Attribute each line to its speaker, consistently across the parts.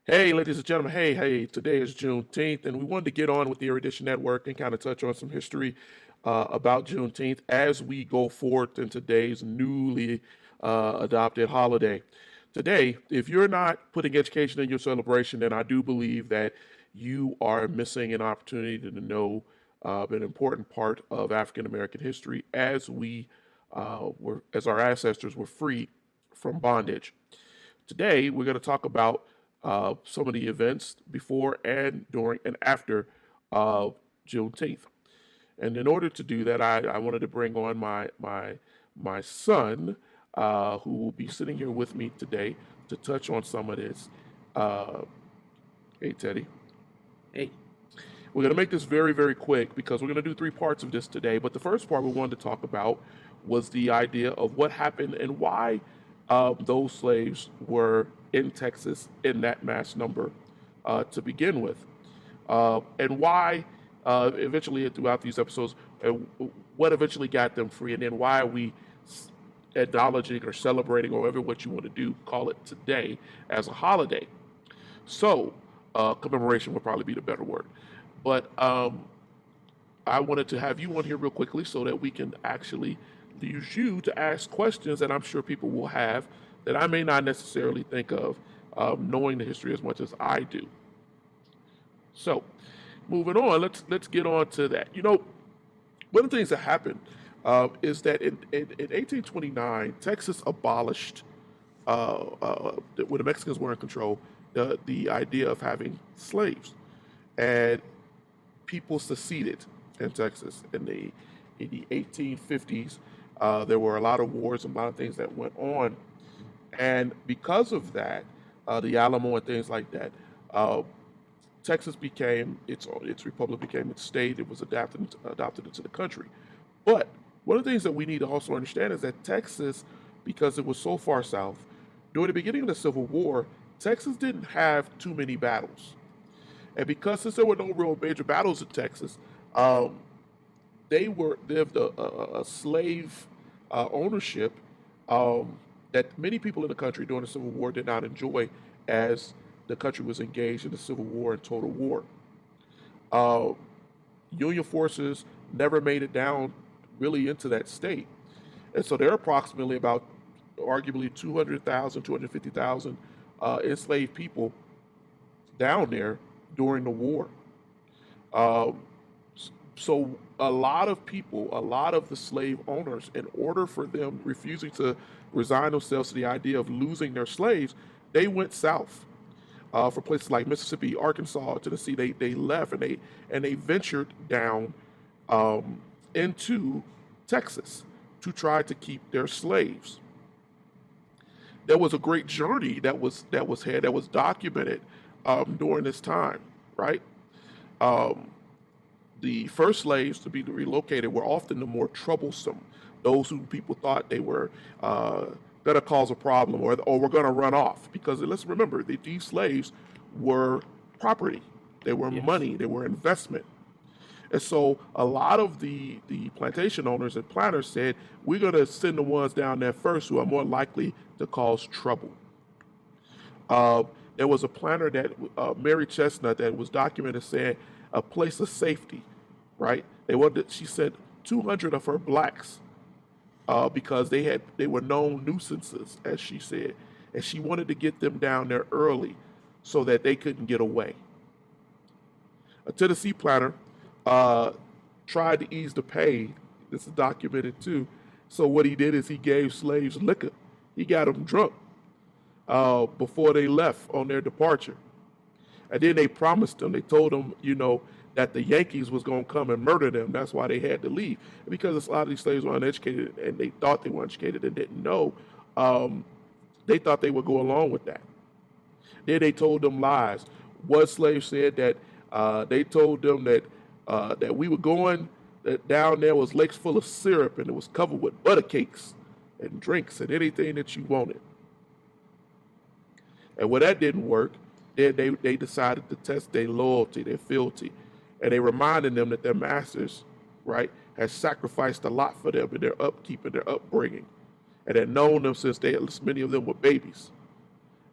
Speaker 1: Hey, ladies and gentlemen. Hey, today is Juneteenth, and we wanted to get on with the Erudition Network and kind of touch on some history about Juneteenth as we go forward in today's newly adopted holiday. Today, if you're not putting education in your celebration, then I do believe that you are missing an opportunity to know an important part of African American history as as our ancestors were freed from bondage. Today, we're going to talk about some of the events before and during and after Juneteenth. And in order to do that, I wanted to bring on my son, who will be sitting here with me today to touch on some of this. Uh, hey, Teddie.
Speaker 2: Hey,
Speaker 1: We're going to make this very, very quick because we're going to do three parts of this today. But the first part we wanted to talk about was the idea of what happened and why those slaves were in Texas in that mass number to begin with, and why eventually throughout these episodes, what eventually got them free, and then why are we acknowledging or celebrating, or whatever what you want to do, call it today as a holiday. So, commemoration would probably be the better word. But I wanted to have you on here real quickly so that we can actually use you to ask questions that I'm sure people will have that I may not necessarily think of, knowing the history as much as I do. So, moving on, let's get on to that. One of the things that happened is that in 1829, Texas abolished, when the Mexicans were in control, the idea of having slaves, and people seceded in Texas in the 1850s. There were a lot of wars and a lot of things that went on, and because of that, the Alamo and things like that, uh, Texas became its republic, became its state. It was adopted into the country. But one of the things that we need to also understand is that Texas, because it was so far south, during the beginning of the Civil War, Texas didn't have too many battles. And because since there were no real major battles in Texas, um, they lived a slave ownership that many people in the country during the Civil War did not enjoy, as the country was engaged in the Civil War and total war. Uh, Union forces never made it down really into that state. And so there are approximately about arguably 200,000, 250,000 enslaved people down there during the war. Um, so a lot of people, a lot of the slave owners, in order for them refusing to resign themselves to the idea of losing their slaves, they went south for places like Mississippi, Arkansas, Tennessee. They left and they ventured down um, into Texas to try to keep their slaves. There was a great journey that was documented during this time, right? Um, the first slaves to be relocated were often the more troublesome, those who people thought they were going to cause a problem, or were going to run off. Because let's remember that these slaves were property, they were
Speaker 2: yes.
Speaker 1: money, they were investment. And so a lot of the plantation owners and planters said, we're going to send the ones down there first who are more likely to cause trouble. Uh, there was a planter that Mary Chestnut, that was documented saying a place of safety, right? She sent 200 of her blacks because they were known nuisances, as she said, and she wanted to get them down there early so that they couldn't get away. A Tennessee planter uh, tried to ease the pain. This is documented too. So what he did is he gave slaves liquor. He got them drunk before they left on their departure. And then they promised them, they told them, that the Yankees was going to come and murder them. That's why they had to leave. And because a lot of these slaves were uneducated and they thought they were educated and didn't know, um, they thought they would go along with that. Then they told them lies. One slave said that they told them that we were going, that down there was lakes full of syrup and it was covered with butter cakes and drinks and anything that you wanted. And when that didn't work, then they decided to test their loyalty, their fealty. And they reminded them that their masters, right, had sacrificed a lot for them in their upkeep and their upbringing, and had known them since many of them were babies.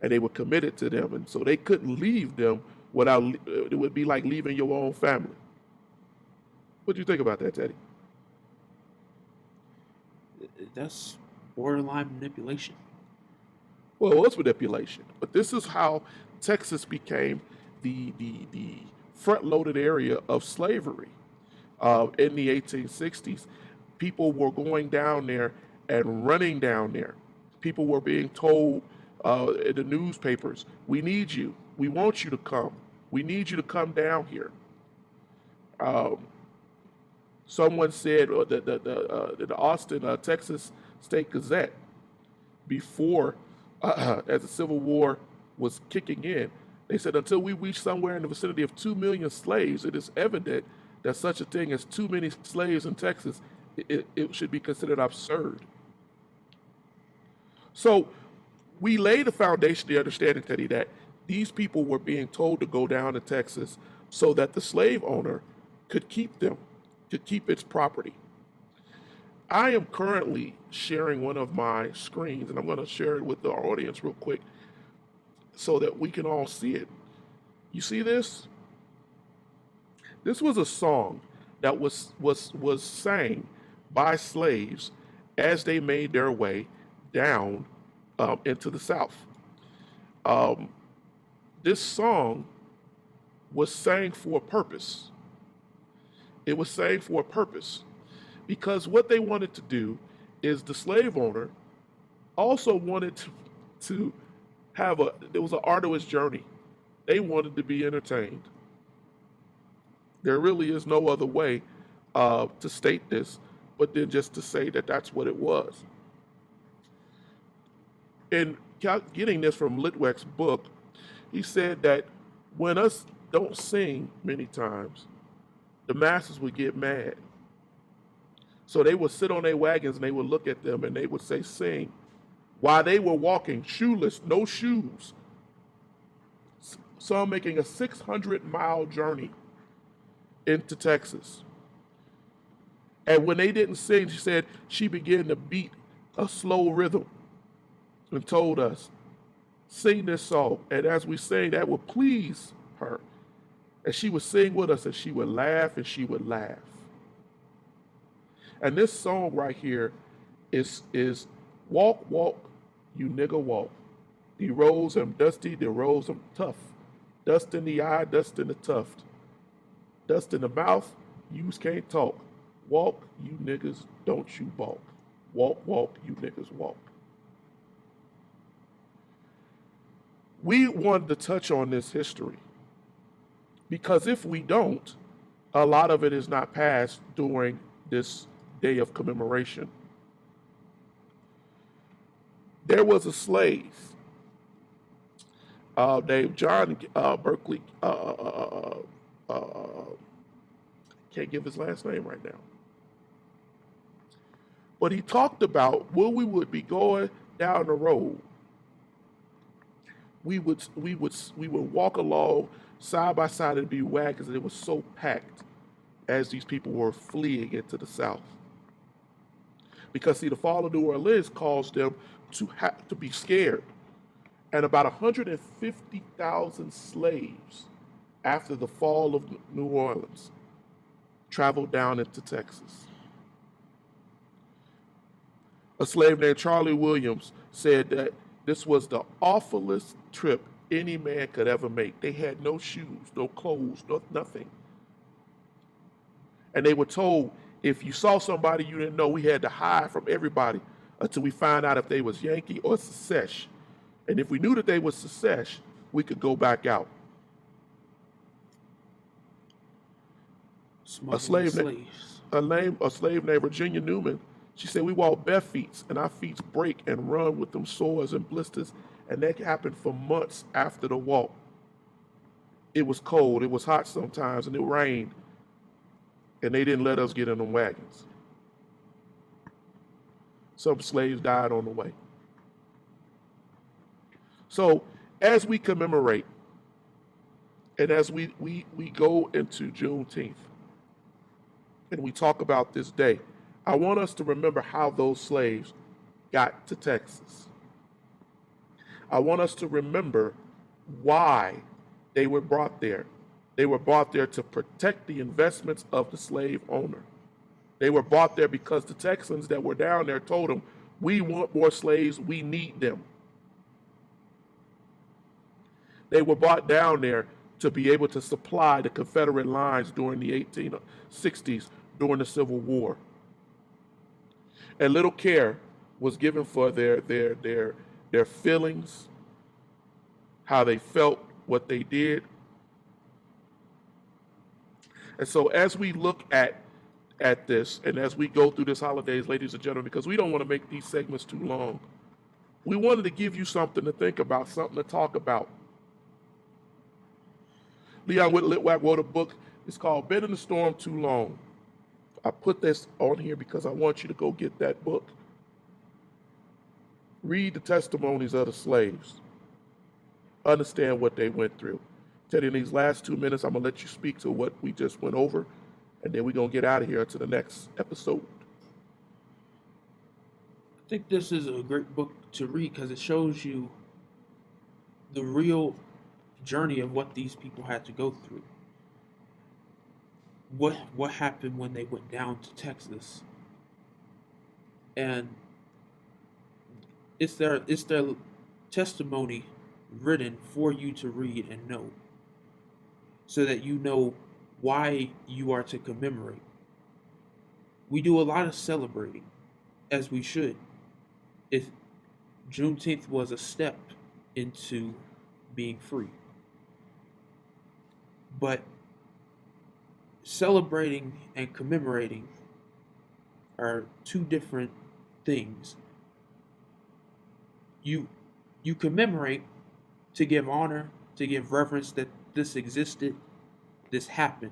Speaker 1: and they were committed to them, and so they couldn't leave them without. It would be like leaving your own family. What do you think about that, Teddie?
Speaker 2: That's borderline manipulation.
Speaker 1: Well, it was manipulation, but this is how Texas became the front-loaded area of slavery in the 1860s. People were going down there and running down there. People were being told in the newspapers, "We need you. We want you to come. We need you to come down here." Um, Someone said the Austin, Texas State Gazette, before as the Civil War was kicking in, they said, "Until we reach somewhere in the vicinity of 2 million slaves, it is evident that such a thing as too many slaves in Texas, it should be considered absurd." So we laid the foundation, the understanding, Teddy, that these people were being told to go down to Texas so that the slave owner could keep them, could keep its property. I am currently sharing one of my screens, and I'm going to share it with our audience real quick so that we can all see it. You see this? This was a song that was sang by slaves as they made their way down into the South. Um, this song was sang for a purpose. It was sang for a purpose because what they wanted to do is the slave owner also wanted to have it was an arduous journey. They wanted to be entertained. There really is no other way to state this, but then just to say that that's what it was. In getting this from Litwack's book, he said that when us don't sing many times, the masses would get mad. So they would sit on their wagons and they would look at them and they would say, "Sing." While they were walking, shoeless, no shoes, some making a 600-mile journey into Texas. And when they didn't sing, she said she began to beat a slow rhythm and told us, "Sing this song." And as we sang, that would please her. And she would sing with us and she would laugh and she would laugh. And this song right here is "Walk, walk, you nigga walk. The roads am dusty, the roads am tough. Dust in the eye, dust in the tuft. Dust in the mouth, yous can't talk. Walk, you niggas, don't you balk. Walk, walk, you niggas walk." We wanted to touch on this history because if we don't, a lot of it is not passed during this day of commemoration. There was a slave named John Berkeley. Can't give his last name right now. But he talked about when we would be going down the road, we would walk along side by side and be wagons, and it was so packed as these people were fleeing into the South. Because see, the fall of New Orleans caused them to have to be scared, and about 150,000 slaves after the fall of New Orleans traveled down into Texas. A slave named Charley Williams said that this was the awfulest trip any man could ever make. They had no shoes, no clothes, nothing. And they were told if you saw somebody you didn't know, we had to hide from everybody until we find out if they was Yankee or Secesh. And if we knew that they was Secesh, we could go back out. A slave named Virginia Newman, she said, "We walk bare feet and our feet break and run with them sores and blisters, and that happened for months after the walk. It was cold, it was hot sometimes, and it rained, and they didn't let us get in them wagons. Some slaves died on the way." So as we commemorate and as we go into Juneteenth and we talk about this day, I want us to remember how those slaves got to Texas. I want us to remember why they were brought there. They were brought there to protect the investments of the slave owner. They were brought there because the Texans that were down there told them, we want more slaves, we need them. They were brought down there to be able to supply the Confederate lines during the 1860s, during the Civil War. And little care was given for their feelings, how they felt, what they did. And so as we look at this, and as we go through this holidays, ladies and gentlemen, because we don't want to make these segments too long, we wanted to give you something to think about, something to talk about. Leon Litwack wrote a book. It's called Been in the Storm Too Long. I put this on here because I want you to go get that book. Read the testimonies of the slaves. Understand what they went through. Teddie, in these last 2 minutes, I'm going to let you speak to what we just went over, and then we're going to get out of here to the next episode.
Speaker 2: I think this is a great book to read because it shows you the real journey of what these people had to go through. What happened when they went down to Texas, and it's their testimony written for you to read and know, so that you know why you are to commemorate. We do a lot of celebrating, as we should. If Juneteenth was a step into being free, but celebrating and commemorating are two different things. You commemorate to give honor, to give reverence that this existed, this happened,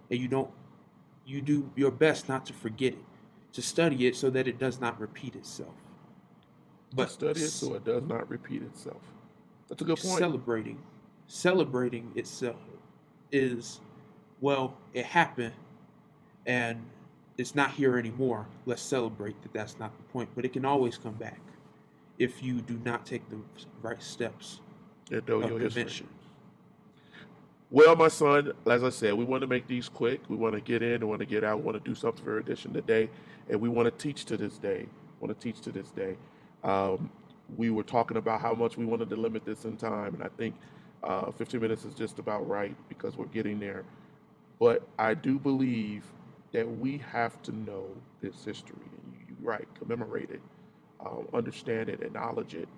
Speaker 2: and you do your best not to forget it, to study it so that it does not repeat itself.
Speaker 1: But study it so it does not repeat itself. That's a good point.
Speaker 2: Celebrating itself is, well, it happened and it's not here anymore. Let's celebrate that that's not the point. But it can always come back if you do not take the right steps of convention.
Speaker 1: Well, my son, as I said, we want to make these quick. We want to get in, we want to get out, we want to do something for edition today, and we want to teach to this day. We were talking about how much we wanted to limit this in time, and I think 15 minutes is just about right because we're getting there. But I do believe that we have to know this history, and you're right, commemorate it, understand it, acknowledge it.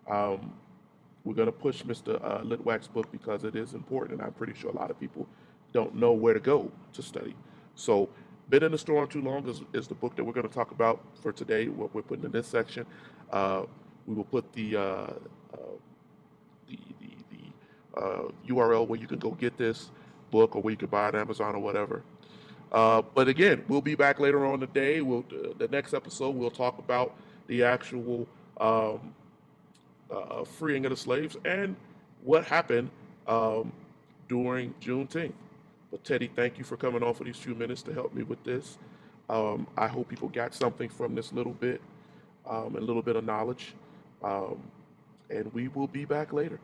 Speaker 1: We're going to push Mr. Litwack's book because it is important, and I'm pretty sure a lot of people don't know where to go to study. So, Been in the Storm Too Long is the book that we're going to talk about for today, what we're putting in this section. We will put the URL where you can go get this book or where you can buy it on Amazon or whatever. But again, we'll be back later on today. The next episode, we'll talk about the actual freeing of the slaves and what happened during Juneteenth. But Teddie, thank you for coming on for these few minutes to help me with this. I hope people got something from this little bit, a little bit of knowledge. And we will be back later.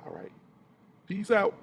Speaker 1: All right. Peace out.